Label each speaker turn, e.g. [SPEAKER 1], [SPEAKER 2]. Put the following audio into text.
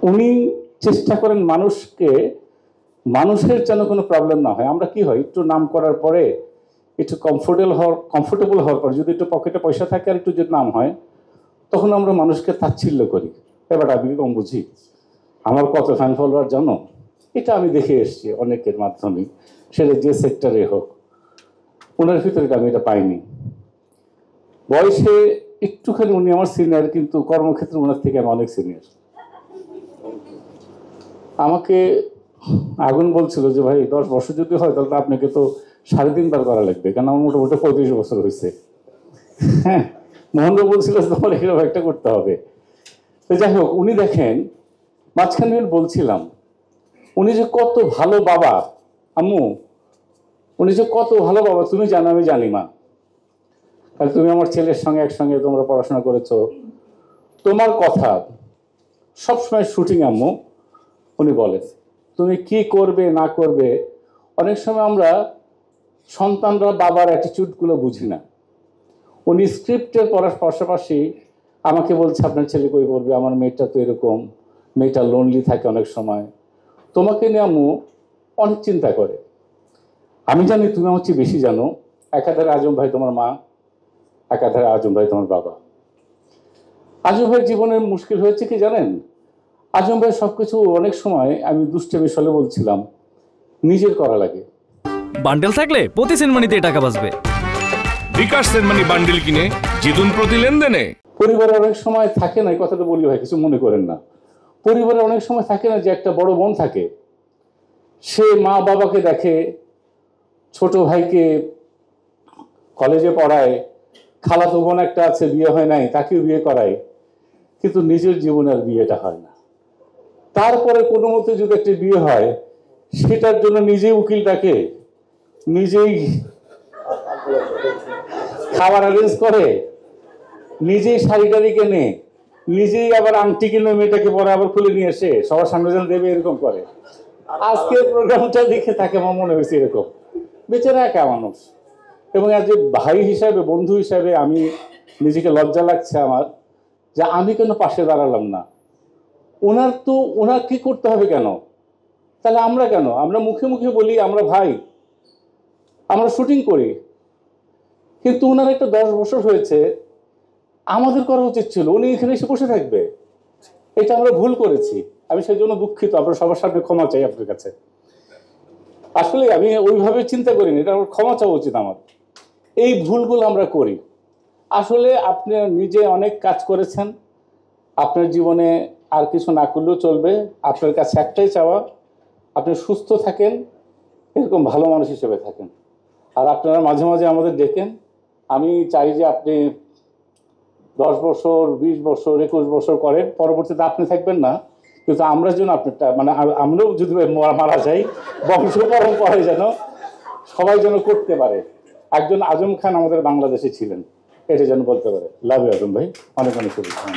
[SPEAKER 1] উনি চেষ্টা করেন মানুষের যেন কোনো প্রবলেম না হয়। আমরা কি হয়, একটু নাম করার পরে একটু কমফোর্টেবল হওয়ার পর যদি একটু পকেটে পয়সা থাকে আর একটু যদি নাম হয়, তখন আমরা মানুষকে তাচ্ছিল্য করি, এবার আমি কম বুঝি, আমার কত ফ্যান ফলোয়ার জানো। এটা আমি দেখে এসেছি অনেকের মাধ্যমে, সেটা যে সেক্টরে হোক। ওনার ভিতরে আমি এটা পাইনি। বয়সে একটুখানি উনি আমার সিনিয়র, কিন্তু কর্মক্ষেত্রে ওনার থেকে আমি অনেক সিনিয়র। আমাকে আগুন বলছিল যে ভাই 10 বছর যদি হয় তাহলে আপনাকে তো 3.5 বার করা লাগবে, কারণ আমার মোটামুটি 35 বছর হয়েছে। হ্যাঁ, মহেন্দ্র বলছিল তোমার এরকম একটা করতে হবে। তো যাই হোক, উনি দেখেন মাঝখানে বলছিলাম উনি যে কত ভালো বাবা, আম্মু উনি যে কত ভালো বাবা তুমি জানো আমি জানি মা। তাহলে তুমি আমার ছেলের সঙ্গে একসঙ্গে তোমরা পড়াশোনা করেছো, তোমার কথা সবসময় শুটিং আম্মু। উনি বলেন তুমি কি করবে না করবে, অনেক সময় আমরা সন্তানরা বাবার অ্যাটিটিউডগুলো বুঝি না। উনি স্ক্রিপ্টের পড়ার পাশাপাশি আমাকে বলছে আপনার ছেলে কই পড়বে, আমার মেয়েটা তো এরকম, মেয়েটা লোনলি থাকে অনেক সময়, তোমাকে নিয়ে আম্মু অনেক চিন্তা করে। আমি জানি তুমি আমার চেয়ে বেশি জানো। একাধারে আজম ভাই তোমার মা, একাধারে আজম ভাই তোমার বাবা। আজম ভাইয়ের জীবনের মুশকিল হয়েছে কি জানেন, আজম ভাই সবকিছু অনেক সময় আমি দুষ্টামি ছলে বলছিলাম নিজের করা লাগে।
[SPEAKER 2] বান্ডেল থাকলে প্রতি সেনমানিতে টাকা বাঁচবে।
[SPEAKER 3] বিকাশ সেনমানি বান্ডেল কিনে জিতুন প্রতি লেনদেনে।
[SPEAKER 1] পরিবারে অনেক সময় থাকে না, এই কথাটা বলি ভাই কিছু মনে করেন না, পরিবারে অনেক সময় থাকে না যে একটা বড় বোন থাকে, সে মা বাবাকে দেখে, ছোট ভাইকে কলেজে পড়ায়, খালাতো বোন একটা আছে বিয়ে হয় নাই তাকেও বিয়ে করায়, কিন্তু নিজের জীবনের বিয়েটা হয় না। তারপরে কোনো মতে যদি একটা বিয়ে হয়, সেটার জন্য নিজেই উকিল ডাকে, নিজেই খাবার অ্যারেঞ্জ করে, নিজেই শাড়ি টাড়ি কেনে, নিজেই আবার আংটি কিনে মেয়েটাকে পরে আবার খুলে নিয়ে এসে সবার সামনে যেন দেবে, এরকম করে। আজকের প্রোগ্রামটা দেখে তাকে আমার মনে হয়েছে এরকম বেচারা একা মানুষ। এবং আজ যে ভাই হিসাবে, বন্ধু হিসাবে আমি নিজেকে লজ্জা লাগছে আমার, যে আমি কেন পাশে দাঁড়ালাম না। ওনার কি করতে হবে কেন, তাহলে আমরা কেন, আমরা মুখে মুখে বলি আমরা ভাই, আমরা শুটিং করি, কিন্তু ওনার একটা 10 বছর হয়েছে, আমাদের করা উচিত ছিল উনি এখানে এসে বসে থাকবে। এটা আমরা ভুল করেছি, আমি সেই জন্য দুঃখিত, আপনার সবার সামনে ক্ষমা চাই আপনার কাছে। আসলে আমি ওইভাবে চিন্তা করিনি, এটা আমার ক্ষমা চাওয়া উচিত আমার। এই ভুলগুলো আমরা করি। আসলে আপনি নিজে অনেক কাজ করেছেন, আপনার জীবনে আর কিছু না করলেও চলবে। আপনার কাছে একটাই চাওয়া, আপনি সুস্থ থাকেন, এরকম ভালো মানুষ হিসেবে থাকেন। আর আপনারা মাঝে মাঝে আমাদের ডেকেন। আমি চাই যে আপনি 10 বছর 20 বছর 21 বছর করেন, পরবর্তীতে আপনি থাকবেন না, কিন্তু আমরা যেন আপনারটা মানে আমরাও যদি মারা যাই, বংশ পরম্পরায় যেন সবাই যেন করতে পারে। একজন আজম খান আমাদের বাংলাদেশে ছিলেন, এটা যেন বলতে পারে। লাভ ইউ আজম ভাই, অনেক অনেক শুভেচ্ছা।